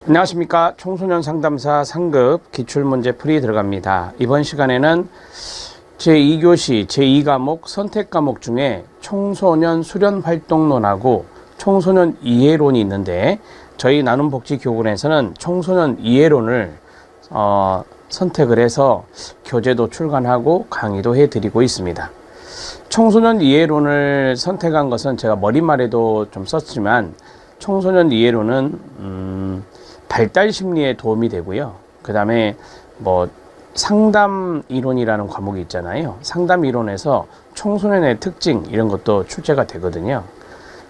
안녕하십니까. 청소년 상담사 상급 기출문제 풀이 들어갑니다. 이번 시간에는 제2교시 제2과목 선택과목 중에 청소년 수련활동론하고 청소년 이해론이 있는데, 저희 나눔복지교군에서는 청소년 이해론을 선택을 해서 교재도 출간하고 강의도 해드리고 있습니다. 청소년 이해론을 선택한 것은 제가 머릿말에도 좀 썼지만, 청소년 이해론은 발달 심리에 도움이 되고요. 그 다음에 상담 이론이라는 과목이 있잖아요. 상담 이론에서 청소년의 특징 이런 것도 출제가 되거든요.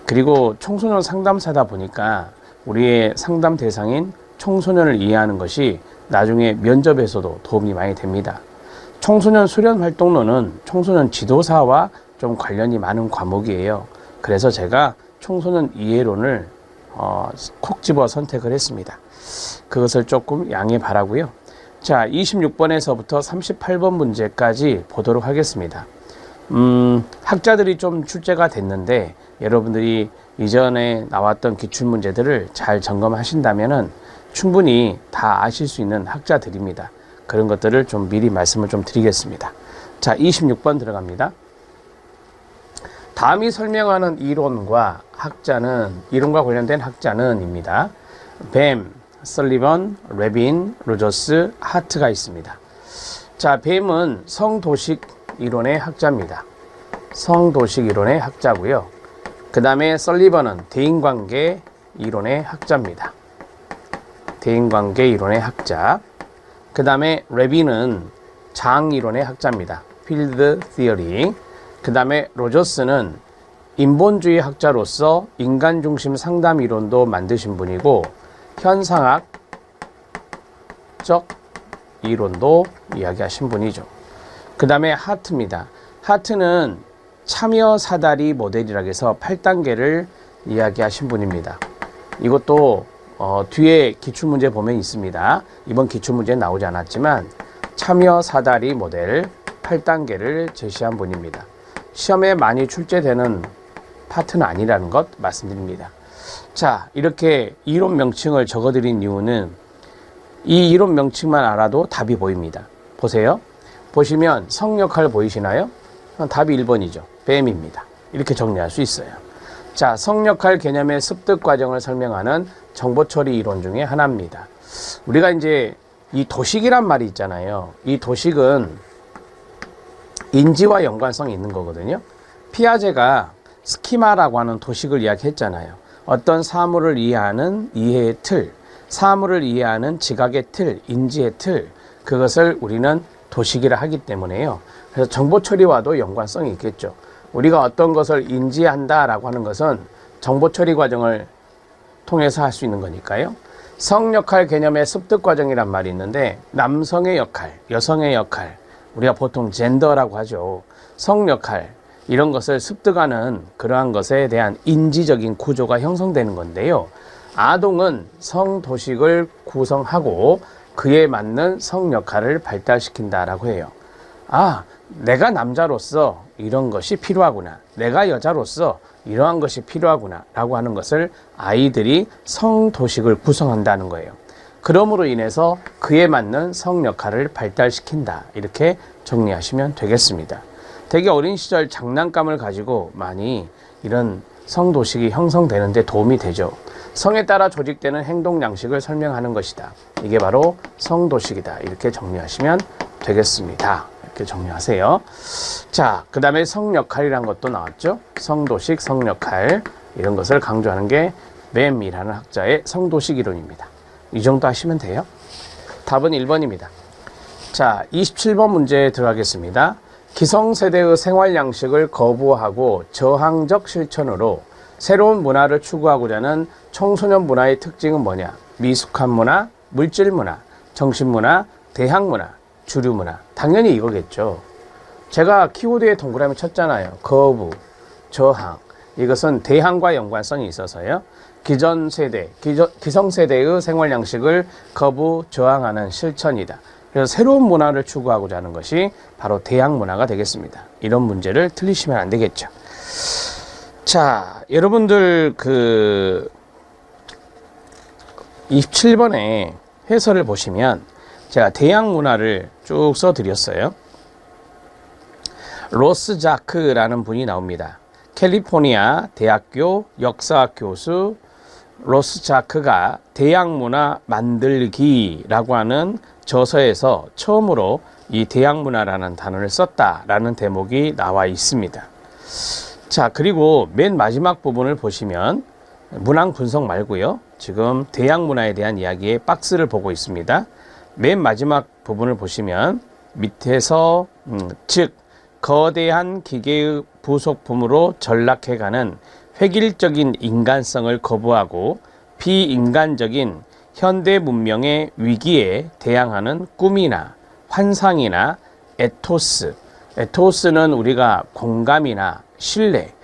그리고 청소년 상담사다 보니까 우리의 상담 대상인 청소년을 이해하는 것이 나중에 면접에서도 도움이 많이 됩니다. 청소년 수련 활동론은 청소년 지도사와 좀 관련이 많은 과목이에요. 그래서 제가 청소년 이해론을 콕 집어 선택을 했습니다. 그것을 조금 양해 바라고요. 자, 26번에서부터 38번 문제까지 보도록 하겠습니다. 학자들이 좀 출제가 됐는데, 여러분들이 이전에 나왔던 기출문제들을 잘 점검하신다면은 충분히 다 아실 수 있는 학자들입니다. 그런 것들을 좀 미리 말씀을 좀 드리겠습니다. 자, 26번 들어갑니다. 다음이 설명하는 이론과 관련된 학자는입니다. 뱀, 설리번, 레빈, 로저스, 하트가 있습니다. 자, 뱀은 성도식 이론의 학자입니다. 성도식 이론의 학자고요. 그 다음에 설리번은 대인관계 이론의 학자입니다. 대인관계 이론의 학자. 그 다음에 레빈은 장 이론의 학자입니다. 필드 티어리. 그 다음에 로저스는 인본주의 학자로서 인간중심 상담 이론도 만드신 분이고, 현상학적 이론도 이야기하신 분이죠. 그 다음에 하트입니다. 하트는 참여 사다리 모델이라고 해서 8단계를 이야기하신 분입니다. 이것도 뒤에 기출문제 보면 있습니다. 이번 기출문제는 나오지 않았지만 참여 사다리 모델 8단계를 제시한 분입니다. 시험에 많이 출제되는 파트는 아니라는 것 말씀드립니다. 자, 이렇게 이론 명칭을 적어드린 이유는 이 이론 명칭만 알아도 답이 보입니다. 보세요. 보시면 성역할 보이시나요? 답이 1번이죠. 뱀입니다. 이렇게 정리할 수 있어요. 자, 성역할 개념의 습득 과정을 설명하는 정보처리 이론 중에 하나입니다. 우리가 이제 이 도식이란 말이 있잖아요. 이 도식은 인지와 연관성이 있는 거거든요. 피아제가 스키마라고 하는 도식을 이야기했잖아요. 어떤 사물을 이해하는 이해의 틀, 사물을 이해하는 지각의 틀, 인지의 틀, 그것을 우리는 도식이라 하기 때문에요. 그래서 정보 처리와도 연관성이 있겠죠. 우리가 어떤 것을 인지한다라고 하는 것은 정보 처리 과정을 통해서 할 수 있는 거니까요. 성역할 개념의 습득 과정이란 말이 있는데, 남성의 역할, 여성의 역할, 우리가 보통 젠더라고 하죠. 성역할, 이런 것을 습득하는 그러한 것에 대한 인지적인 구조가 형성되는 건데요. 아동은 성도식을 구성하고 그에 맞는 성역할을 발달시킨다라고 해요. 아, 내가 남자로서 이런 것이 필요하구나. 내가 여자로서 이러한 것이 필요하구나. 라고 하는 것을 아이들이 성도식을 구성한다는 거예요. 그러므로 인해서 그에 맞는 성역할을 발달시킨다. 이렇게 정리하시면 되겠습니다. 되게 어린 시절 장난감을 가지고 많이 이런 성도식이 형성되는데 도움이 되죠. 성에 따라 조직되는 행동 양식을 설명하는 것이다. 이게 바로 성도식이다. 이렇게 정리하시면 되겠습니다. 이렇게 정리하세요. 자, 그 다음에 성역할이란 것도 나왔죠. 성도식, 성역할, 이런 것을 강조하는 게 뱀이라는 학자의 성도식 이론입니다. 이 정도 하시면 돼요. 답은 1번입니다. 자, 27번 문제에 들어가겠습니다. 기성세대의 생활 양식을 거부하고 저항적 실천으로 새로운 문화를 추구하고자 하는 청소년 문화의 특징은 뭐냐? 미숙한 문화, 물질 문화, 정신문화, 대항문화, 주류문화. 당연히 이거겠죠. 제가 키워드에 동그라미 쳤잖아요. 거부, 저항. 이것은 대항과 연관성이 있어서요. 기성세대의 생활 양식을 거부, 저항하는 실천이다. 그래서 새로운 문화를 추구하고자 하는 것이 바로 대항 문화가 되겠습니다. 이런 문제를 틀리시면 안 되겠죠. 자, 여러분들 27번에 해설을 보시면 제가 대양 문화를 쭉 써드렸어요. 로스 자크라는 분이 나옵니다. 캘리포니아 대학교 역사학 교수 로스 자크가 대양 문화 만들기라고 하는 저서에서 처음으로 이 대양 문화라는 단어를 썼다라는 대목이 나와 있습니다. 자, 그리고 맨 마지막 부분을 보시면 문항 분석 말고요. 지금 대양 문화에 대한 이야기의 박스를 보고 있습니다. 맨 마지막 부분을 보시면 밑에서 즉 거대한 기계의 부속품으로 전락해가는 획일적인 인간성을 거부하고 비인간적인 현대 문명의 위기에 대항하는 꿈이나 환상이나 에토스, 에토스는 우리가 공감이나 신뢰,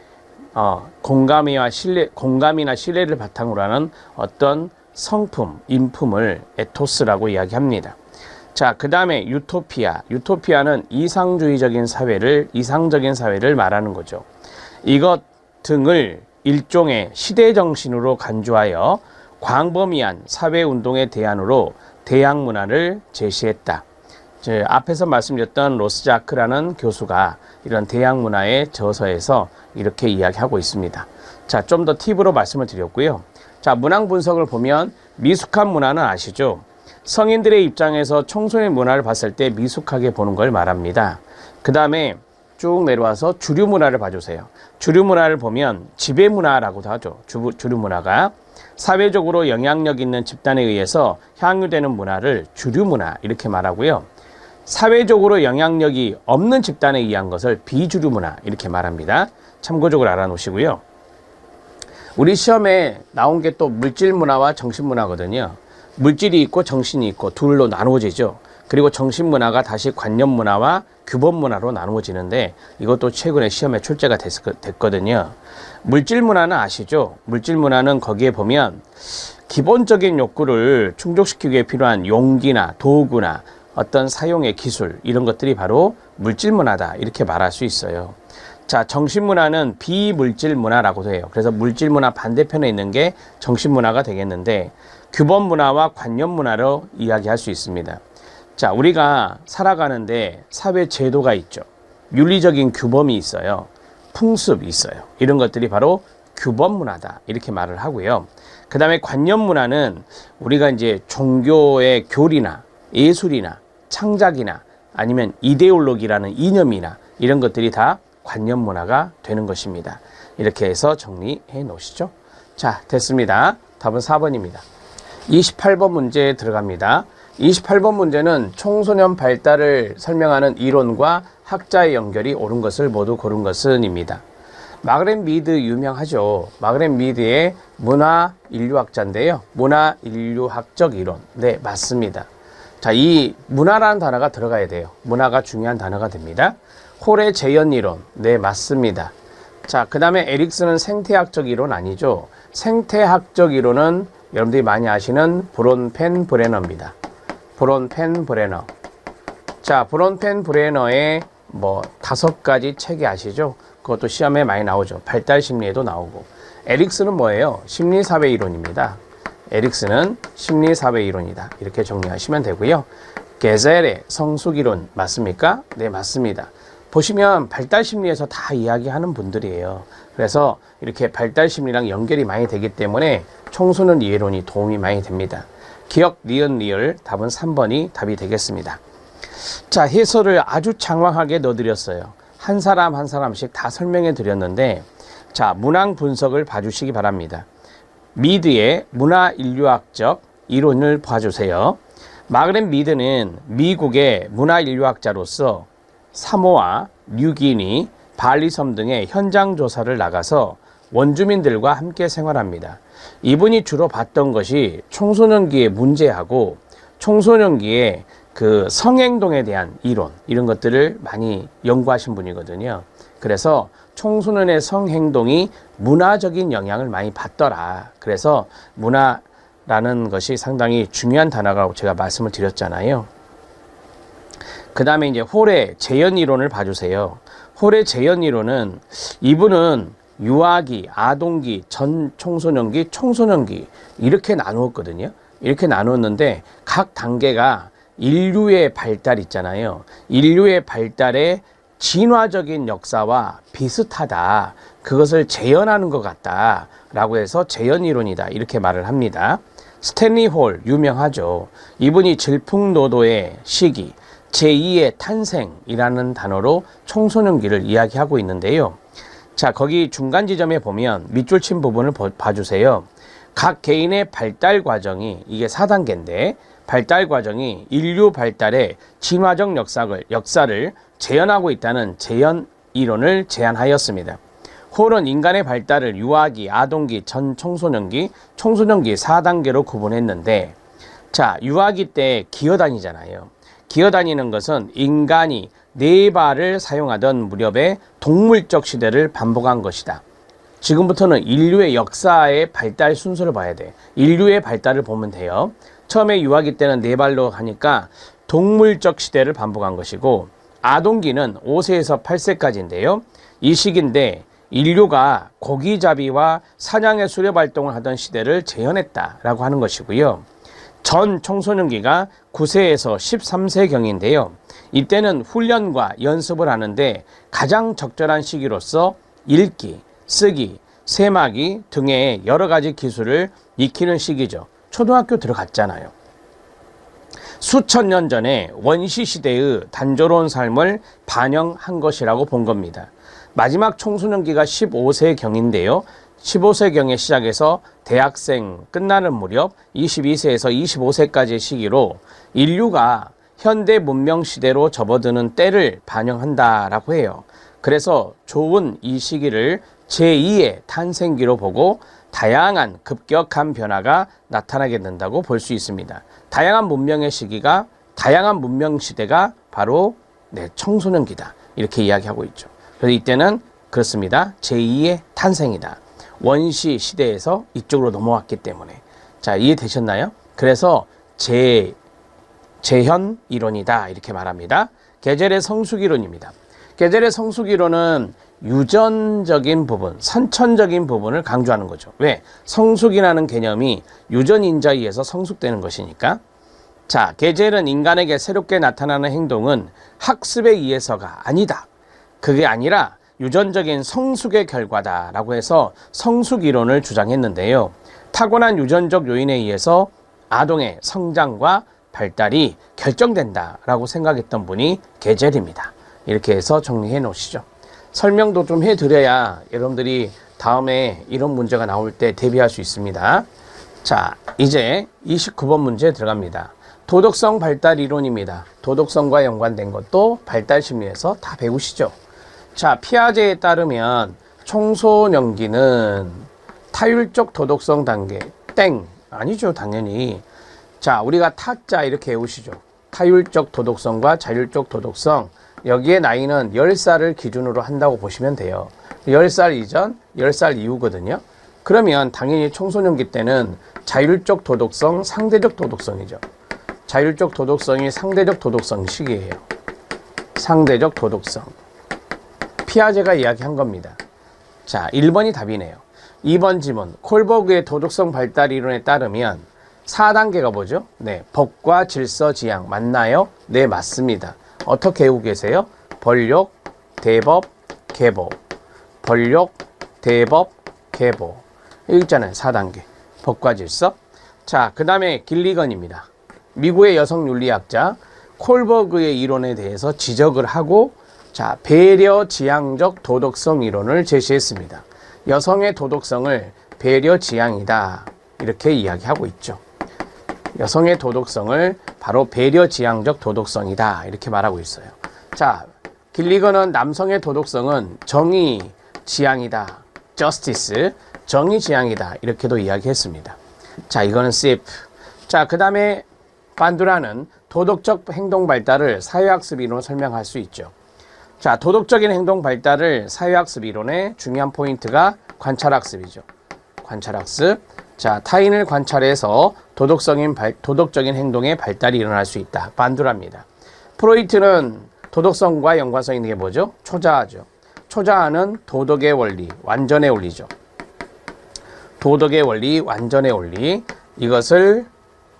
공감이나 신뢰를 바탕으로 하는 어떤 성품, 인품을 에토스라고 이야기합니다. 자, 그 다음에 유토피아. 유토피아는 이상적인 사회를 말하는 거죠. 이것 등을 일종의 시대정신으로 간주하여 광범위한 사회운동의 대안으로 대양 문화를 제시했다. 앞에서 말씀드렸던 로스자크라는 교수가 이런 대양 문화의 저서에서 이렇게 이야기하고 있습니다. 자, 좀 더 팁으로 말씀을 드렸고요. 자, 문항 분석을 보면 미숙한 문화는 아시죠? 성인들의 입장에서 청소년 문화를 봤을 때 미숙하게 보는 걸 말합니다. 그 다음에 쭉 내려와서 주류 문화를 봐주세요. 주류 문화를 보면 지배 문화라고도 하죠. 주류 문화가 사회적으로 영향력 있는 집단에 의해서 향유되는 문화를 주류 문화 이렇게 말하고요. 사회적으로 영향력이 없는 집단에 의한 것을 비주류 문화 이렇게 말합니다. 참고적으로 알아놓으시고요. 우리 시험에 나온 게 또 물질 문화와 정신 문화거든요. 물질이 있고 정신이 있고 둘로 나누어지죠. 그리고 정신 문화가 다시 관념 문화와 규범 문화로 나누어지는데 이것도 최근에 시험에 출제가 됐거든요. 물질 문화는 아시죠? 물질 문화는 거기에 보면 기본적인 욕구를 충족시키기 위해 필요한 용기나 도구나 어떤 사용의 기술 이런 것들이 바로 물질 문화다 이렇게 말할 수 있어요. 자, 정신 문화는 비물질 문화라고도 해요. 그래서 물질 문화 반대편에 있는 게 정신 문화가 되겠는데 규범 문화와 관념 문화로 이야기할 수 있습니다. 자, 우리가 살아가는데 사회 제도가 있죠. 윤리적인 규범이 있어요. 풍습이 있어요. 이런 것들이 바로 규범 문화다 이렇게 말을 하고요. 그 다음에 관념 문화는 우리가 이제 종교의 교리나 예술이나 창작이나 아니면 이데올로기라는 이념이나 이런 것들이 다 관념 문화가 되는 것입니다. 이렇게 해서 정리해 놓으시죠. 자, 됐습니다. 답은 4번입니다. 28번 문제에 들어갑니다. 28번 문제는 청소년 발달을 설명하는 이론과 학자의 연결이 옳은 것을 모두 고른 것은입니다. 마그렛 미드 유명하죠. 마그렛 미드의 문화 인류학자인데요. 문화 인류학적 이론. 네, 맞습니다. 자, 이 문화라는 단어가 들어가야 돼요. 문화가 중요한 단어가 됩니다. 홀의 재현 이론. 네, 맞습니다. 자, 그 다음에 에릭슨은 생태학적 이론 아니죠. 생태학적 이론은 여러분들이 많이 아시는 브론펜 브레너입니다. 브론펜 브레너. 자, 브론펜 브레너의 5가지 책이 아시죠? 그것도 시험에 많이 나오죠. 발달 심리에도 나오고. 에릭슨은 뭐예요? 심리사회 이론입니다. 에릭슨은 심리사회 이론이다. 이렇게 정리하시면 되고요. 게젤의 성숙 이론 맞습니까? 네, 맞습니다. 보시면 발달 심리에서 다 이야기하는 분들이에요. 그래서 이렇게 발달 심리랑 연결이 많이 되기 때문에 청소년 이해론이 도움이 많이 됩니다. 기억, 니은, 리을 답은 3번이 답이 되겠습니다. 자, 해설을 아주 장황하게 넣어드렸어요. 한 사람 한 사람씩 다 설명해 드렸는데 자, 문항 분석을 봐주시기 바랍니다. 미드의 문화 인류학적 이론을 봐주세요. 마그렛 미드는 미국의 문화 인류학자로서 사모아, 뉴기니, 발리섬 등의 현장 조사를 나가서 원주민들과 함께 생활합니다. 이분이 주로 봤던 것이 청소년기의 문제하고 청소년기의 그 성행동에 대한 이론 이런 것들을 많이 연구하신 분이거든요. 그래서 청소년의 성행동이 문화적인 영향을 많이 받더라. 그래서 문화라는 것이 상당히 중요한 단어라고 제가 말씀을 드렸잖아요. 그 다음에 이제 홀의 재현 이론을 봐주세요. 홀의 재현 이론은 이분은 유아기, 아동기, 전 청소년기, 청소년기 이렇게 나누었거든요. 이렇게 나눴는데 각 단계가 인류의 발달 있잖아요. 인류의 발달의 진화적인 역사와 비슷하다. 그것을 재현하는 것 같다. 라고 해서 재현이론이다. 이렇게 말을 합니다. 스탠리 홀 유명하죠. 이분이 질풍노도의 시기, 제2의 탄생이라는 단어로 청소년기를 이야기하고 있는데요. 자, 거기 중간 지점에 보면 밑줄 친 부분을 봐주세요. 각 개인의 발달 과정이, 이게 4단계인데 발달 과정이 인류 발달의 진화적 역사를 재현하고 있다는 재현 이론을 제안하였습니다. 홀은 인간의 발달을 유아기, 아동기, 전 청소년기, 청소년기 4단계로 구분했는데, 자, 유아기 때 기어다니잖아요. 기어다니는 것은 인간이 4발을 사용하던 무렵에 동물적 시대를 반복한 것이다. 지금부터는 인류의 역사의 발달 순서를 봐야 돼. 인류의 발달을 보면 돼요. 처음에 유아기 때는 4발로 하니까 동물적 시대를 반복한 것이고, 아동기는 5세에서 8세까지인데요. 이 시기인데 인류가 고기잡이와 사냥의 수렵 활동을 하던 시대를 재현했다라고 하는 것이고요. 전 청소년기가 9세에서 13세경인데요. 이때는 훈련과 연습을 하는데 가장 적절한 시기로서 읽기, 쓰기, 세마기 등의 여러 가지 기술을 익히는 시기죠. 초등학교 들어갔잖아요. 수천 년 전에 원시시대의 단조로운 삶을 반영한 것이라고 본 겁니다. 마지막 청소년기가 15세경인데요. 15세경에 시작해서 대학생 끝나는 무렵 22세에서 25세까지의 시기로 인류가 현대 문명 시대로 접어드는 때를 반영한다라고 해요. 그래서 좋은 이 시기를 제2의 탄생기로 보고 다양한 급격한 변화가 나타나게 된다고 볼 수 있습니다. 다양한 문명의 시기가, 다양한 문명 시대가 바로 청소년기다. 이렇게 이야기하고 있죠. 그래서 이때는 그렇습니다. 제2의 탄생이다. 원시 시대에서 이쪽으로 넘어왔기 때문에. 자, 이해되셨나요? 그래서 재현 이론이다. 이렇게 말합니다. 계절의 성숙 이론입니다. 계절의 성숙 이론은 유전적인 부분, 선천적인 부분을 강조하는 거죠. 왜? 성숙이라는 개념이 유전인자에 의해서 성숙되는 것이니까. 자, 계절은 인간에게 새롭게 나타나는 행동은 학습에 의해서가 아니다. 그게 아니라 유전적인 성숙의 결과다라고 해서 성숙 이론을 주장했는데요. 타고난 유전적 요인에 의해서 아동의 성장과 발달이 결정된다라고 생각했던 분이 게젤입니다. 이렇게 해서 정리해 놓으시죠. 설명도 좀 해드려야 여러분들이 다음에 이런 문제가 나올 때 대비할 수 있습니다. 자, 이제 29번 문제 들어갑니다. 도덕성 발달 이론입니다. 도덕성과 연관된 것도 발달 심리에서 다 배우시죠. 자, 피아제에 따르면 청소년기는 타율적 도덕성 단계, 땡, 아니죠, 당연히. 자, 우리가 타자 이렇게 외우시죠. 타율적 도덕성과 자율적 도덕성, 여기에 나이는 10살을 기준으로 한다고 보시면 돼요. 10살 이전, 10살 이후거든요. 그러면 당연히 청소년기 때는 자율적 도덕성, 상대적 도덕성이죠. 자율적 도덕성이 상대적 도덕성 시기예요. 상대적 도덕성. 피아제가 이야기한 겁니다. 자, 1번이 답이네요. 2번 지문. 콜버그의 도덕성 발달 이론에 따르면 4단계가 뭐죠? 네, 법과 질서 지향 맞나요? 네, 맞습니다. 어떻게 외우고 계세요? 벌욕, 대법, 계보. 벌욕, 대법, 계보. 여기 있잖아요. 4단계. 법과 질서. 자, 그 다음에 길리건입니다. 미국의 여성 윤리학자 콜버그의 이론에 대해서 지적을 하고, 자, 배려 지향적 도덕성 이론을 제시했습니다. 여성의 도덕성을 배려 지향이다. 이렇게 이야기하고 있죠. 여성의 도덕성을 바로 배려 지향적 도덕성이다. 이렇게 말하고 있어요. 자, 길리건은 남성의 도덕성은 정의 지향이다. justice, 정의 지향이다. 이렇게도 이야기했습니다. 자, 이거는 CF. 자, 그 다음에 반두라는 도덕적 행동 발달을 사회학습 이론으로 설명할 수 있죠. 자, 도덕적인 행동 발달을 사회학습 이론의 중요한 포인트가 관찰학습이죠. 관찰학습. 자, 타인을 관찰해서 도덕적인 행동의 발달이 일어날 수 있다. 반두라입니다. 프로이트는 도덕성과 연관성 있는 게 뭐죠? 초자아죠. 초자아는 도덕의 원리, 완전의 원리죠. 도덕의 원리, 완전의 원리. 이것을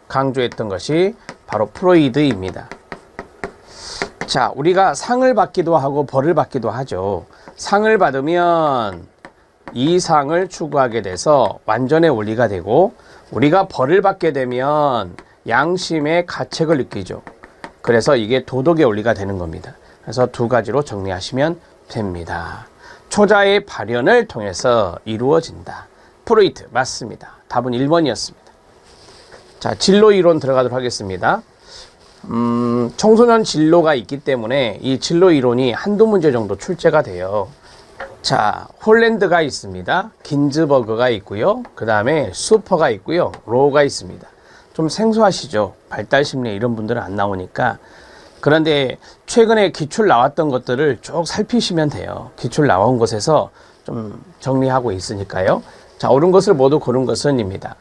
강조했던 것이 바로 프로이드입니다. 자, 우리가 상을 받기도 하고 벌을 받기도 하죠. 상을 받으면 이 상을 추구하게 돼서 완전의 원리가 되고, 우리가 벌을 받게 되면 양심의 가책을 느끼죠. 그래서 이게 도덕의 원리가 되는 겁니다. 그래서 두 가지로 정리하시면 됩니다. 초자의 발현을 통해서 이루어진다. 프로이트 맞습니다. 답은 1번이었습니다. 자, 진로 이론 들어가도록 하겠습니다. 청소년 진로가 있기 때문에 이 진로 이론이 한두 문제 정도 출제가 돼요. 자, 홀랜드가 있습니다. 긴즈버그가 있고요. 그 다음에 수퍼가 있고요. 로우가 있습니다. 좀 생소하시죠? 발달심리 이런 분들은 안 나오니까. 그런데 최근에 기출 나왔던 것들을 쭉 살피시면 돼요. 기출 나온 것에서 좀 정리하고 있으니까요. 자, 옳은 것을 모두 고른 것은입니다.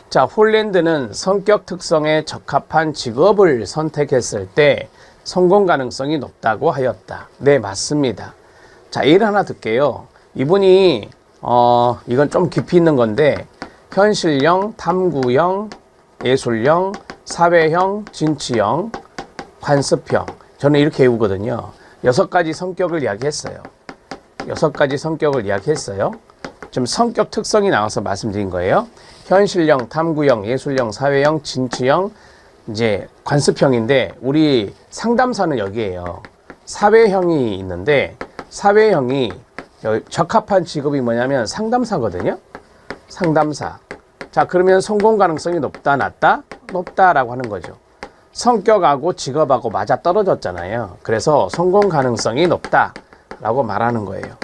자, 홀랜드는 성격 특성에 적합한 직업을 선택했을 때 성공 가능성이 높다고 하였다. 네, 맞습니다. 자, 예를 하나 들게요. 이분이 이건 좀 깊이 있는 건데, 현실형, 탐구형, 예술형, 사회형, 진취형, 관습형. 저는 이렇게 외우거든요. 6가지 성격을 이야기했어요. 6가지 성격을 이야기했어요. 지금 성격 특성이 나와서 말씀드린 거예요. 현실형, 탐구형, 예술형, 사회형, 진취형, 이제 관습형인데, 우리 상담사는 여기에요. 사회형이 있는데, 사회형이 적합한 직업이 뭐냐면 상담사거든요. 상담사. 자, 그러면 성공 가능성이 높다, 낮다? 높다라고 하는 거죠. 성격하고 직업하고 맞아 떨어졌잖아요. 그래서 성공 가능성이 높다라고 말하는 거예요.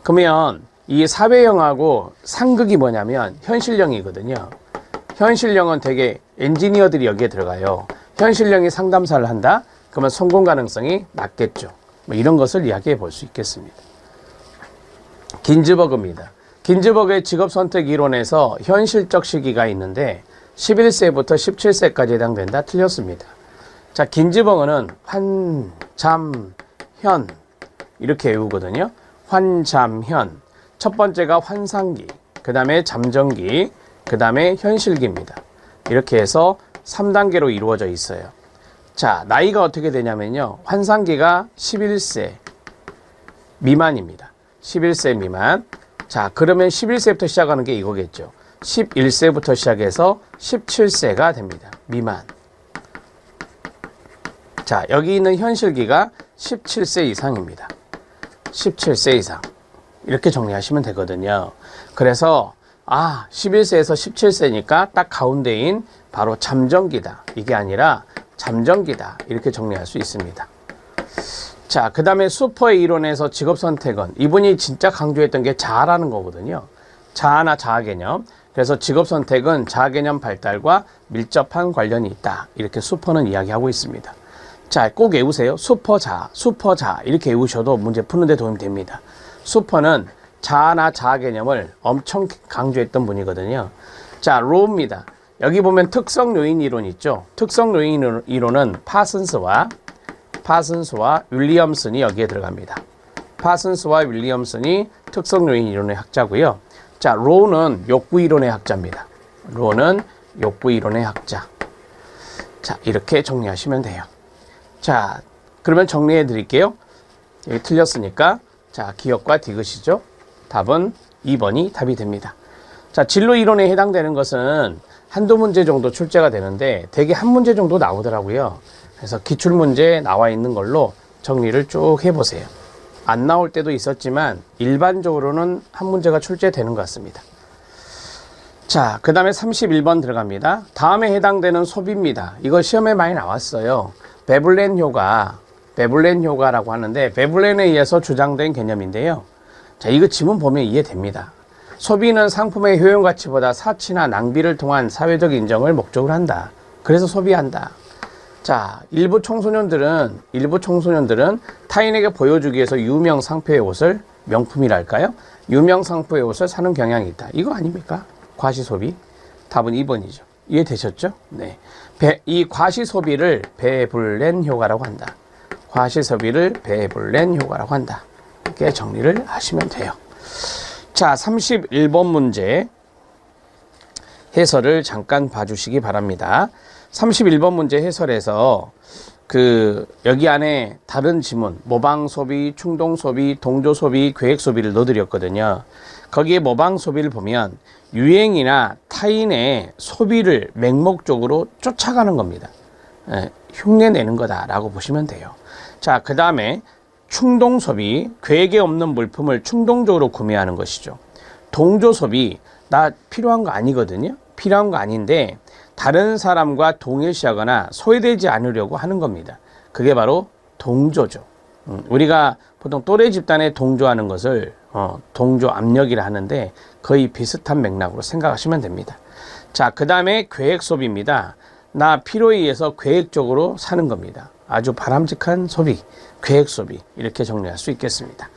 그러면 이 사회형하고 상극이 뭐냐면 현실형이거든요. 현실형은 되게 엔지니어들이 여기에 들어가요. 현실형이 상담사를 한다? 그러면 성공 가능성이 낮겠죠. 뭐 이런 것을 이야기해 볼 수 있겠습니다. 긴즈버그입니다. 긴즈버그의 직업선택 이론에서 현실적 시기가 있는데 11세부터 17세까지 해당된다. 틀렸습니다. 자, 긴즈버그는 환잠현 이렇게 외우거든요. 환잠현. 첫 번째가 환상기, 그 다음에 잠정기, 그 다음에 현실기입니다. 이렇게 해서 3단계로 이루어져 있어요. 자, 나이가 어떻게 되냐면요. 환상기가 11세 미만입니다. 11세 미만. 자, 그러면 11세부터 시작하는 게 이거겠죠. 11세부터 시작해서 17세가 됩니다. 미만. 자, 여기 있는 현실기가 17세 이상입니다. 17세 이상. 이렇게 정리하시면 되거든요. 그래서 11세에서 17세니까 딱 가운데인 바로 잠정기다. 이게 아니라 잠정기다. 이렇게 정리할 수 있습니다. 자, 그 다음에 수퍼의 이론에서 직업 선택은 이분이 진짜 강조했던 게 자아라는 거거든요. 자아나 자아 개념. 그래서 직업 선택은 자아 개념 발달과 밀접한 관련이 있다. 이렇게 수퍼는 이야기하고 있습니다. 자, 꼭 외우세요. 수퍼자, 수퍼자 이렇게 외우셔도 문제 푸는 데 도움이 됩니다. 수퍼는 자아나 자아 개념을 엄청 강조했던 분이거든요. 자, 로우입니다. 여기 보면 특성 요인 이론 있죠. 특성 요인 이론은 파슨스와 윌리엄슨이 여기에 들어갑니다. 파슨스와 윌리엄슨이 특성 요인 이론의 학자고요. 자, 로우는 욕구 이론의 학자입니다. 로우는 욕구 이론의 학자. 자, 이렇게 정리하시면 돼요. 자, 그러면 정리해 드릴게요. 여기 틀렸으니까. 자, 기억과 디귿이죠. 답은 2번이 답이 됩니다. 자, 진로 이론에 해당되는 것은 한두 문제 정도 출제가 되는데 대개 한 문제 정도 나오더라고요. 그래서 기출문제에 나와 있는 걸로 정리를 쭉 해보세요. 안 나올 때도 있었지만 일반적으로는 한 문제가 출제되는 것 같습니다. 자, 그 다음에 31번 들어갑니다. 다음에 해당되는 소비입니다. 이거 시험에 많이 나왔어요. 베블렌 효과라고 하는데 베블렌에 의해서 주장된 개념인데요. 자, 이거 지문 보면 이해됩니다. 소비는 상품의 효용 가치보다 사치나 낭비를 통한 사회적 인정을 목적으로 한다. 그래서 소비한다. 자, 일부 청소년들은 타인에게 보여주기 위해서 유명 상표의 옷을, 명품이랄까요? 유명 상표의 옷을 사는 경향이 있다. 이거 아닙니까? 과시소비. 답은 2번이죠. 이해되셨죠? 네. 이 과시소비를 베블렌 효과라고 한다. 과시소비를 베블렌 효과라고 한다. 이렇게 정리를 하시면 돼요. 자, 31번 문제. 해설을 잠깐 봐주시기 바랍니다. 31번 문제 해설에서 여기 안에 다른 지문, 모방 소비, 충동 소비, 동조 소비, 계획 소비를 넣어드렸거든요. 거기에 모방 소비를 보면 유행이나 타인의 소비를 맹목적으로 쫓아가는 겁니다. 흉내내는 거다라고 보시면 돼요. 자, 그 다음에 충동 소비, 계획에 없는 물품을 충동적으로 구매하는 것이죠. 동조 소비, 나 필요한 거 아니거든요. 필요한 거 아닌데 다른 사람과 동일시하거나 소외되지 않으려고 하는 겁니다. 그게 바로 동조죠. 우리가 보통 또래 집단에 동조하는 것을 동조 압력이라 하는데 거의 비슷한 맥락으로 생각하시면 됩니다. 자, 그 다음에 계획 소비입니다. 나 필요에 의해서 계획적으로 사는 겁니다. 아주 바람직한 소비, 계획 소비 이렇게 정리할 수 있겠습니다.